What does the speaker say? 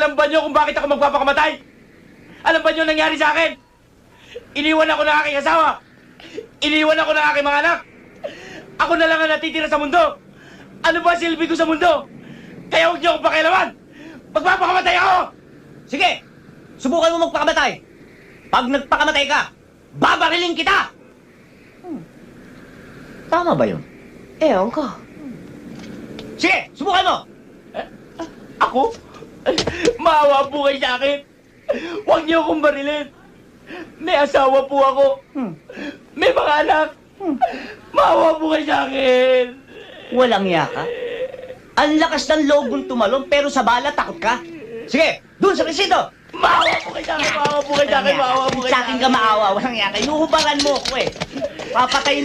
Alam ba niyo kung bakit ako magpapakamatay? Alam ba niyo nangyari sa akin? Iniwan ako ng aking asawa. Iniwan ako ng aking mga anak. Ako na lang ang natitira sa mundo. Ano ba silbi ko sa mundo? Kaya huwag niyo akong pakialaman. Magpapakamatay ako! Sige, subukan mo magpakamatay. Pag nagpakamatay ka, babarilin kita! Tama ba yun? Ewan ko. Sige, subukan mo! Ako? Maawa po kayo sa akin. Huwag niyo akong barilin. May asawa po ako. May mga anak. Maawa po kayo sa akin. Walang iya ka? Ang lakas ng loob mong tumalon, pero sa bala takot ka? Sige, dun sa resito! Maawa po kayo sa akin. Maawa po kayo sa akin. Maawa po kayo Sa akin ka maawa, walang iya ka. Inuhubaran mo ko eh. Papatayin